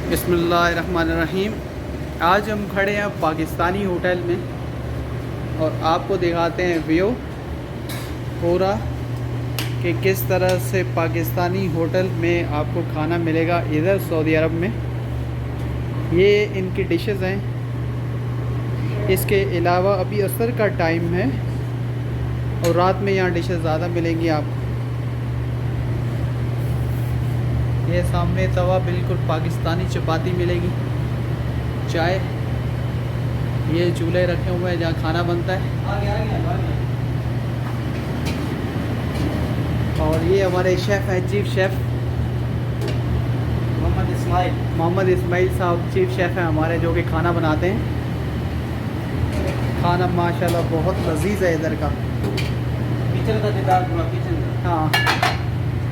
बिस्मिल्लाहिर्रहमानिर्रहीम। आज हम खड़े हैं पाकिस्तानी होटल में और आपको दिखाते हैं व्यू पूरा कि किस तरह से पाकिस्तानी होटल में आपको खाना मिलेगा इधर सऊदी अरब में। ये इनकी डिशेस हैं। इसके अलावा अभी असर का टाइम है और रात में यहाँ डिशेस ज़्यादा मिलेंगी आपको। ये सामने तवा बिल्कुल पाकिस्तानी चपाती मिलेगी, चाय, ये चूल्हे रखे हुए हैं जहाँ खाना बनता है। और ये हमारे शेफ़ हैं, चीफ शेफ़ मोहम्मद इस्माइल साहब चीफ शेफ़ हैं हमारे, जो कि खाना बनाते हैं। खाना माशाल्लाह बहुत लजीज है इधर का। किचन का दीदार पूरा किचन का। हाँ,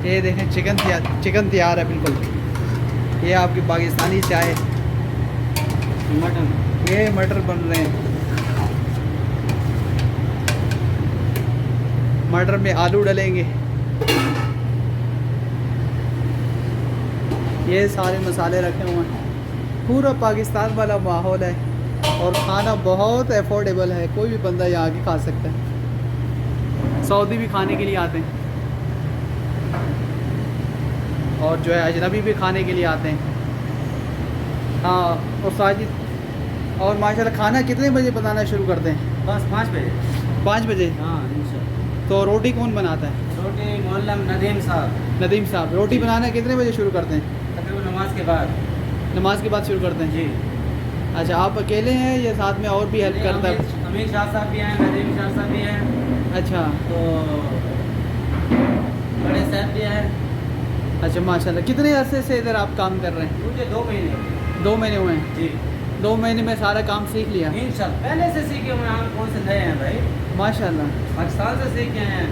ये देखें चिकन तैयार है बिल्कुल। ये आपकी पाकिस्तानी चाय, मटन, ये मटर बन रहे हैं। मटर में आलू डलेंगे। ये सारे मसाले रखे हुए हैं। पूरा पाकिस्तान वाला माहौल है और खाना बहुत अफोर्डेबल है। कोई भी बंदा यहाँ आके खा सकता है। सऊदी भी खाने के लिए आते हैं और जो है अजनबी भी खाने के लिए आते हैं। हाँ, और साजिद और माशाल्लाह खाना कितने बजे बनाना शुरू करते हैं? बस 5 बजे। 5 बजे? हाँ इंशाल्लाह। तो रोटी कौन बनाता है? रोटी मोहल्ला में नदीम साहब। नदीम साहब। रोटी बनाना कितने बजे शुरू करते हैं? तकरीबन नमाज के बाद। नमाज के बाद शुरू करते हैं जी। अच्छा, आप अकेले हैं या साथ में और भी हेल्प करता है? अमीर शाह साहब भी हैं, नदीम शाह साहब भी हैं। अच्छा, तो बड़े साहब भी हैं। अच्छा माशाल्लाह। कितने अरसे से इधर आप काम कर रहे हैं? मुझे 2 महीने। 2 महीने हुए हैं? जी। 2 महीने में सारा काम सीख लिया? इंशाल्लाह पहले से सीखे हुए हैं। हम कौन से नए हैं भाई, माशाल्लाह। पाकिस्तान से सीख के हैं।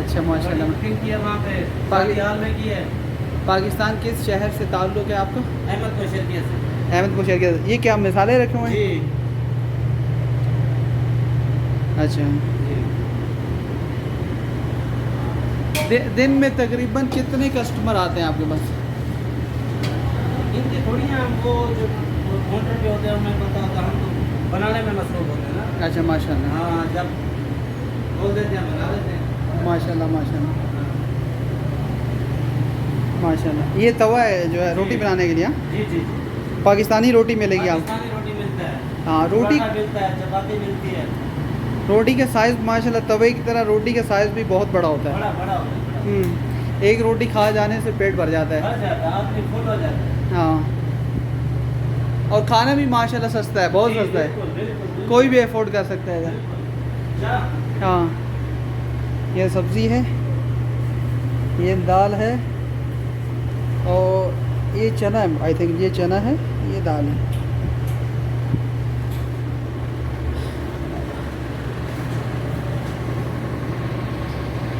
अच्छा माशाल्लाह। कुकिंग किया वहाँ पे, पाकिस्तान में की है। पाकिस्तान किस शहर से ताल्लुक़ है आपका? अहमद कोशेरिया से। अहमद कोशेरिया। ये क्या मसाले रखे हुए हैं? जी। अच्छा, दिन में तकरीबन कितने कस्टमर आते हैं आपके पास? इनकी थोड़ी हैं, वो जो काउंटर पे होते हैं हमें पता होता है, हम तो बनाने में मसरूफ होते हैं ना। अच्छा माशाल्लाह। हाँ, जब बोल देते हैं बना देते हैं। माशाल्लाह माशाल्लाह माशाल्लाह। ये तवा है जो है रोटी बनाने के लिए? हाँ? जी जी। पाकिस्तानी रोटी मिलेगी आप? पाकिस्तानी रोटी मिलता है। हाँ, रोटी पराठा मिलता है, चपाती मिलती है। रोटी का साइज़ माशाल्लाह तवे की तरह रोटी का साइज़ भी बहुत बड़ा होता है। बड़ा बड़ा होता है। एक रोटी खा जाने से पेट भर जाता है। भर जाता है, आदमी फुल हो जाता है। हाँ, और खाना भी माशाल्लाह सस्ता है, बहुत सस्ता है। बिल्कुल, बिल्कुल। कोई भी अफोर्ड कर सकता है इधर। क्या? हाँ, ये सब्ज़ी है, ये दाल है और ये चना है। आई थिंक ये चना है, ये दाल है।